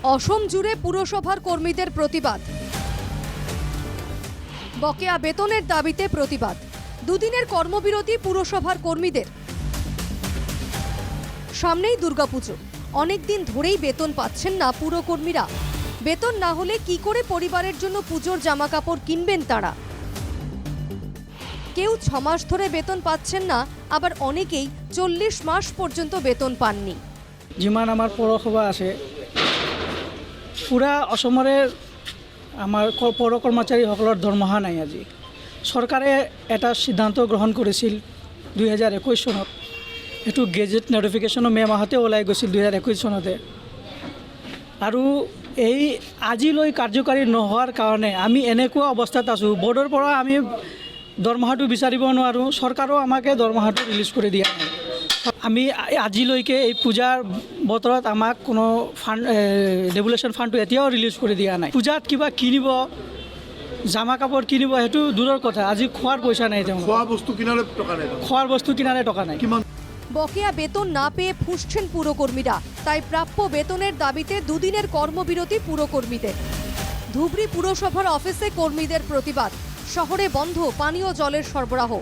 অসম জুড়ে পুরসভার কর্মীদের প্রতিবাদ, বকেয়া বেতনের দাবিতে প্রতিবাদ, দুদিনের কর্মবিরতি পুরসভার কর্মীদের। সামনেই দুর্গাপুজো, অনেকদিন ধরেই বেতন পাচ্ছেন না পুরকর্মীরা। বেতন না হলে কি করে পরিবারের জন্য পুজোর জামাকাপড় কিনবেন তারা? কেউ 6 মাস ধরে বেতন পাচ্ছেন না, আবার অনেকেই 40 মাস পর্যন্ত বেতন পাননি। যিমান আমাৰ পৌৰসভা আছে পুৰা অসমৰে আমাৰ পৌৰ কৰ্মচাৰীসকলৰ দৰমহা নাই। আজি চৰকাৰে এটা সিদ্ধান্ত গ্ৰহণ কৰিছিল 2021 চনত। এইটো গেজেট নটিফিকেশ্যনো মে' মাহতে ওলাই গৈছিল 2021 চনতে। আৰু এই আজিলৈ কাৰ্যকাৰী নোহোৱাৰ কাৰণে আমি এনেকুৱা অৱস্থাত আছোঁ, বৰ্ডৰ পৰা আমি দৰমহাটো বিচাৰিব নোৱাৰোঁ, চৰকাৰেও আমাকে দৰমহাটো ৰিলিজ কৰি দিয়া নাই। আমি আজিলৈকে এই পূজাৰ বতৰত আমাক কোনো ফাণ্ড ৰেগুলেশ্যন ফাণ্ডটো এতিয়াও ৰিলিজ কৰি দিয়া নাই। পূজাত কিবা কিনিব, জামা কাপোৰ কিনিব, সেইটো দূৰৰ কথা। আজি খোৱাৰ পইচা নাই, তেওঁ খোৱাৰ বস্তু কিনাৰে টকা নাই। বকেয়া বেতন না পেয়ে ফুঁসছেন পুরকর্মীরা, তাই প্রাপ্য বেতনের দাবিতে দুদিনের কর্মবিরতি পুরকর্মীদের। ধুবড়ী পুরসভার অফিসে কর্মীদের প্রতিবাদ, শহরে বন্ধ পানীয় জলের সরবরাহ।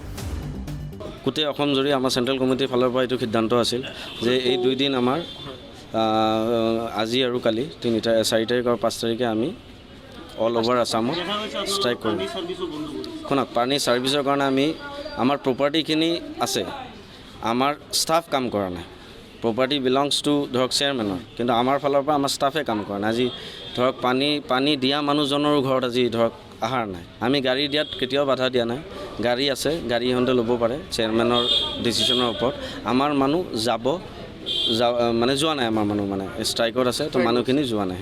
গোটেই অসম জুৰি আমাৰ চেণ্ট্ৰেল কমিটিৰ ফালৰ পৰা এইটো সিদ্ধান্ত আছিল যে এই 2 দিন আমাৰ আজি আৰু কালি 4 তাৰিখ আৰু 5 তাৰিখে আমি অল অভাৰ আছামত ষ্ট্ৰাইক কৰিম। শুনক, পানী ছাৰ্ভিচৰ কাৰণে আমাৰ প্ৰপাৰ্টিখিনি আছে, আমাৰ ষ্টাফ কাম কৰা নাই। প্ৰপাৰ্টি বিলংছ টু ধৰক চেয়াৰমেনৰ, কিন্তু আমাৰ ফালৰ পৰা আমাৰ ষ্টাফে কাম কৰা নাই। আজি ধৰক পানী দিয়া মানুহজনৰো ঘৰত আজি ধৰক আহাৰ নাই। আমি গাড়ী দিয়াত কেতিয়াও বাধা দিয়া নাই, গাড়ী আছে, গাড়ী ইহঁতে ল'ব পাৰে চেয়াৰমেনৰ ডিচিশ্যনৰ ওপৰত। আমাৰ মানুহ যোৱা নাই, আমাৰ মানুহ ষ্ট্ৰাইকত আছে, তো মানুহখিনি যোৱা নাই।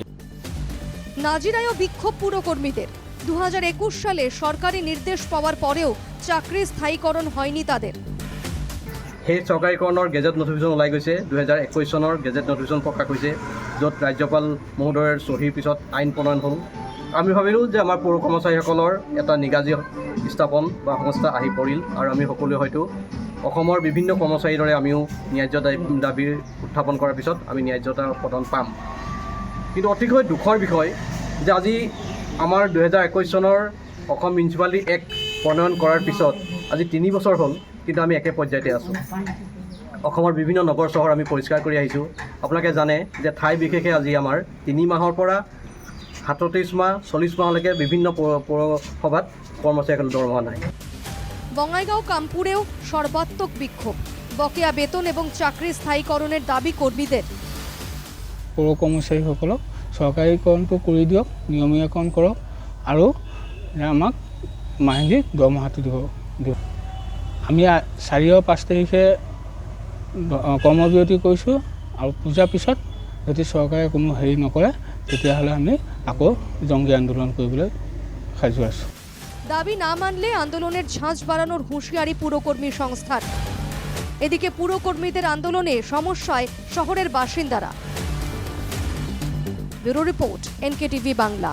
নাজিৰায়ও বিক্ষোভ পুৰকৰ্মীদেৰ। 2021 সালে সৰকাৰি নিৰ্দেশ পাওয়াৰ পৰেও চাকৰি স্থায়ীকৰণ হয়নি তাদেৰ। সেই চৰকাৰীকৰণৰ গেজেট নটিফিকেশ্যন ওলাই গৈছে, 2021 চনৰ গেজেট নটিফিকেশ্যন প্ৰকাশ হৈছে, য'ত ৰাজ্যপাল মহোদয়ৰ চহীৰ পিছত আইন প্ৰণয়ন হ'ল। আমি ভাবিলোঁ যে আমাৰ পৌৰ কৰ্মচাৰীসকলৰ এটা নিগাজী স্থাপন বা সংস্থা আহি পৰিল, আৰু আমি সকলোৱে হয়তো অসমৰ বিভিন্ন কৰ্মচাৰীৰ দৰে আমিও ন্যায্য দাবী উত্থাপন কৰাৰ পিছত আমি ন্যায্যতা প্ৰদান পাম। কিন্তু অতিকৈ দুখৰ বিষয় যে আজি আমাৰ 2021 চনৰ অসম মিউনিচিপালিটি এক্ট প্ৰণয়ন কৰাৰ পিছত আজি 3 বছৰ হ'ল, কিন্তু আমি একে পৰ্যায়তে আছোঁ। অসমৰ বিভিন্ন নগৰ চহৰ আমি পৰিষ্কাৰ কৰি আহিছোঁ। আপোনালোকে জানে যে ঠাই বিশেষে আজি আমাৰ 3 মাহৰ পৰা 37 মাহ 40 মাহলৈকে বিভিন্ন পৌৰসভাত কৰ্মচাৰীসকলৰ দৰমহা নাই। বঙাইগাঁও কামপুৰেও সৰ্বাত্মক বিক্ষোভ, বকেয়া বেতন এবং চাকৰি স্থায়ীকৰণেৰ দাবি কৰ্মীদেৰ। পৌৰ কৰ্মচাৰীসকলক চৰকাৰীকৰণটো কৰি দিয়ক, নিয়মীয়াকৰণ কৰক, আৰু আমাক মাহিলী দৰমহাটো দিয়ক। আমি 4 আৰু 5 তাৰিখে কৰ্মবিৰতি কৰিছোঁ, আৰু পূজাৰ পিছত যদি চৰকাৰে কোনো হেৰি নকৰে তেতিয়াহ'লে আমি আকৌ জংগী আন্দোলন কৰিবলৈ সাজু আছোঁ। দাবি না মানলে আন্দোলনের ঝাঁজ বাড়ানোর হুঁশিয়ারি পুরকর্মী সংস্থার। এদিকে পুরকর্মীদের আন্দোলনে সমস্যায় শহরের বাসিন্দারা। Bureau report, NKTV Bangla.